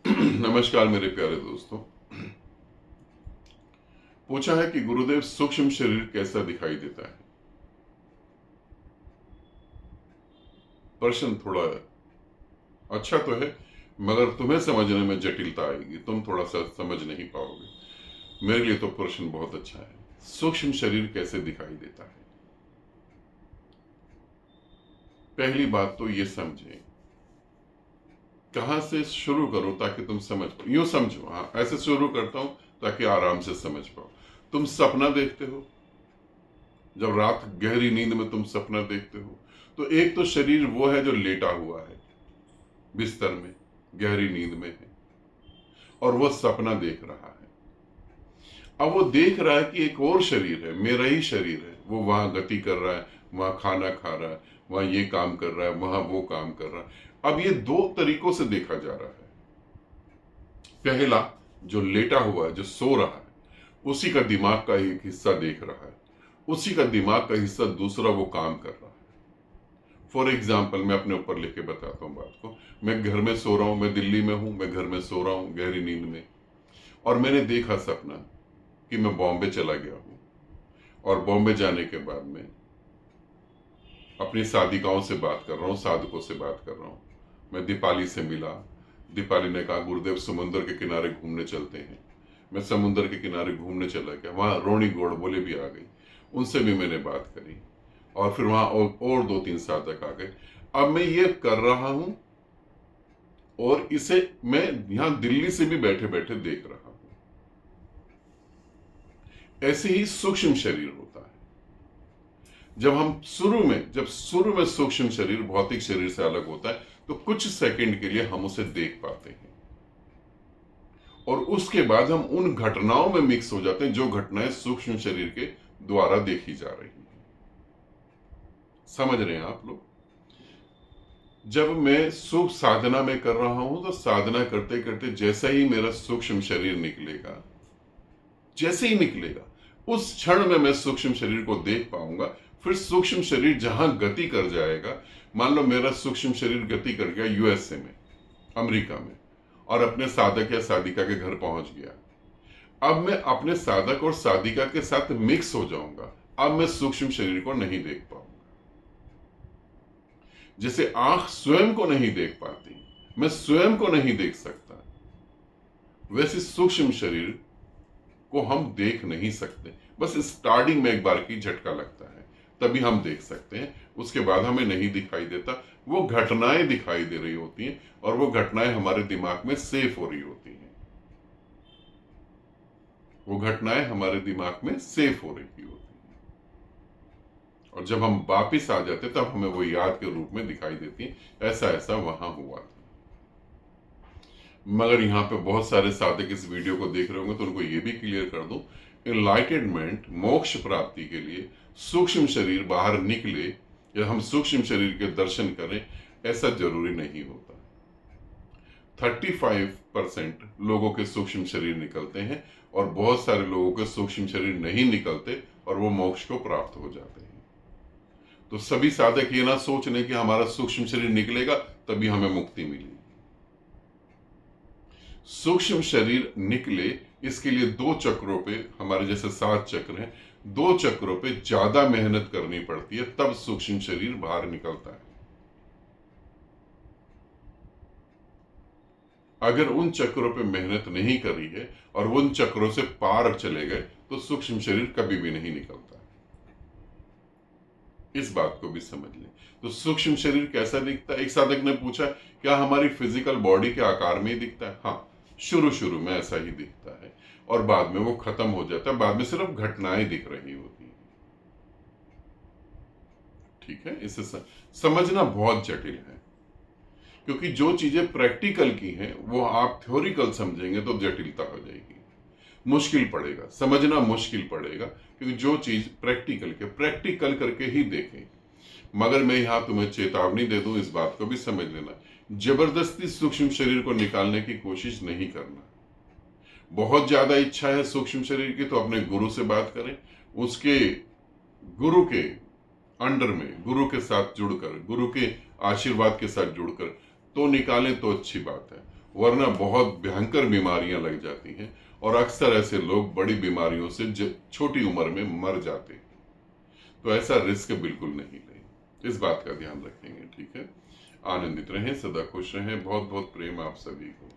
नमस्कार मेरे प्यारे दोस्तों। पूछा है कि गुरुदेव सूक्ष्म शरीर कैसा दिखाई देता है। प्रश्न थोड़ा अच्छा तो है, मगर तुम्हें समझने में जटिलता आएगी, तुम थोड़ा सा समझ नहीं पाओगे। मेरे लिए तो प्रश्न बहुत अच्छा है। सूक्ष्म शरीर कैसे दिखाई देता है। पहली बात तो ये समझे, कहां से शुरू करूं ताकि तुम समझ पाओ। यूं समझो, हाँ ऐसे शुरू करता हूं ताकि आराम से समझ पाओ। तुम सपना देखते हो, जब रात गहरी नींद में तुम सपना देखते हो तो एक तो शरीर वो है जो लेटा हुआ है बिस्तर में, गहरी नींद में है और वो सपना देख रहा है। अब वो देख रहा है कि एक और शरीर है, मेरा ही शरीर है, वो वहां गति कर रहा है, वहां खाना खा रहा है, वहां ये काम कर रहा है, वहां वो काम कर रहा है। अब ये दो तरीकों से देखा जा रहा है। पहला, जो लेटा हुआ है, जो सो रहा है, उसी का दिमाग का एक हिस्सा देख रहा है, उसी का दिमाग का हिस्सा दूसरा वो काम कर रहा है। फॉर एग्जाम्पल, मैं अपने ऊपर लेके बताता हूँ बात को। मैं घर में सो रहा हूँ, मैं दिल्ली में हूँ, मैं घर में सो रहा हूँ गहरी नींद में, और मैंने देखा सपना कि मैं बॉम्बे चला गया हूँ, और बॉम्बे जाने के बाद में अपनी साधिकाओं से बात कर रहा हूँ, साधकों से बात कर रहा हूँ। मैं दीपाली से मिला, दीपाली ने कहा गुरुदेव समुद्र के किनारे घूमने चलते हैं। मैं समुद्र के किनारे घूमने चला गया, वहां रोणी गोड़ बोले भी आ गई, उनसे भी मैंने बात करी, और फिर वहां और दो तीन साधक आ गए। अब मैं ये कर रहा हूं और इसे मैं यहां दिल्ली से भी बैठे बैठे देख रहा हूं। ऐसे ही सूक्ष्म शरीर होता है। जब शुरू में सूक्ष्म शरीर भौतिक शरीर से अलग होता है तो कुछ सेकंड के लिए हम उसे देख पाते हैं, और उसके बाद हम उन घटनाओं में मिक्स हो जाते हैं जो घटनाएं सूक्ष्म शरीर के द्वारा देखी जा रही हैं। समझ रहे हैं आप लोग। जब मैं सुख साधना में कर रहा हूं तो साधना करते करते जैसा ही मेरा सूक्ष्म शरीर निकलेगा, जैसे ही निकलेगा उस क्षण में मैं सूक्ष्म शरीर को देख पाऊंगा। फिर सूक्ष्म शरीर जहां गति कर जाएगा, मान लो मेरा सूक्ष्म शरीर गति कर गया यूएसए में, अमेरिका में, और अपने साधक या साधिका के घर पहुंच गया। अब मैं अपने साधक और साधिका के साथ मिक्स हो जाऊंगा। अब मैं सूक्ष्म शरीर को नहीं देख पाऊंगा। जैसे आंख स्वयं को नहीं देख पाती, मैं स्वयं को नहीं देख सकता, वैसे सूक्ष्म शरीर को हम देख नहीं सकते। बस स्टार्टिंग में एक बार की झटका लगता है, तभी हम देख सकते हैं, उसके बाद हमें नहीं दिखाई देता। वो घटनाएं दिखाई दे रही होती हैं, और वो घटनाएं हमारे दिमाग में सेव हो रही होती हैं। वो घटनाएं हमारे दिमाग में सेव हो रही होती हैं, और जब हम वापिस आ जाते तब हमें वो याद के रूप में दिखाई देती हैं, ऐसा ऐसा वहां हुआ था। मगर यहाँ पे बहुत सारे साधक इस वीडियो को देख रहे होंगे तो उनको ये भी क्लियर कर दूं, एनलाइटनमेंट, मोक्ष प्राप्ति के लिए सूक्ष्म शरीर बाहर निकले या हम सूक्ष्म शरीर के दर्शन करें, ऐसा जरूरी नहीं होता। 35% लोगों के सूक्ष्म शरीर निकलते हैं, और बहुत सारे लोगों के सूक्ष्म शरीर नहीं निकलते और वो मोक्ष को प्राप्त हो जाते हैं। तो सभी साधक ये ना सोच लें कि हमारा सूक्ष्म शरीर निकलेगा तभी हमें मुक्ति मिलेगी। सूक्ष्म शरीर निकले, इसके लिए दो चक्रों पे, हमारे जैसे 7 चक्र हैं, दो चक्रों पे ज्यादा मेहनत करनी पड़ती है, तब सूक्ष्म शरीर बाहर निकलता है। अगर उन चक्रों पे मेहनत नहीं करी है और उन चक्रों से पार चले गए तो सूक्ष्म शरीर कभी भी नहीं निकलता। इस बात को भी समझ लें। तो सूक्ष्म शरीर कैसा दिखता है। एक साधक ने पूछा, क्या हमारी फिजिकल बॉडी के आकार में ही दिखता है। हाँ, शुरू शुरू में ऐसा ही दिखता है, और बाद में वो खत्म हो जाता है, बाद में सिर्फ घटनाएं दिख रही होती हैं। ठीक है, इसे समझना बहुत जटिल है, क्योंकि जो चीजें प्रैक्टिकल की हैं वो आप थ्योरिकल समझेंगे तो जटिलता हो जाएगी, मुश्किल पड़ेगा समझना, मुश्किल पड़ेगा, क्योंकि जो चीज प्रैक्टिकल करके ही देखें। मगर मैं यहां तुम्हें चेतावनी दे दूं, इस बात को भी समझ लेना, जबरदस्ती सूक्ष्म शरीर को निकालने की कोशिश नहीं करना। बहुत ज्यादा इच्छा है सूक्ष्म शरीर की तो अपने गुरु से बात करें, उसके गुरु के अंडर में, गुरु के साथ जुड़कर, गुरु के आशीर्वाद के साथ जुड़कर तो निकालें तो अच्छी बात है। वरना बहुत भयंकर बीमारियां लग जाती हैं और अक्सर ऐसे लोग बड़ी बीमारियों से छोटी उम्र में मर जाते हैं। तो ऐसा रिस्क बिल्कुल नहीं लें, इस बात का ध्यान रखेंगे। ठीक है, आनंदित रहें, सदा खुश रहें। बहुत बहुत प्रेम आप सभी को।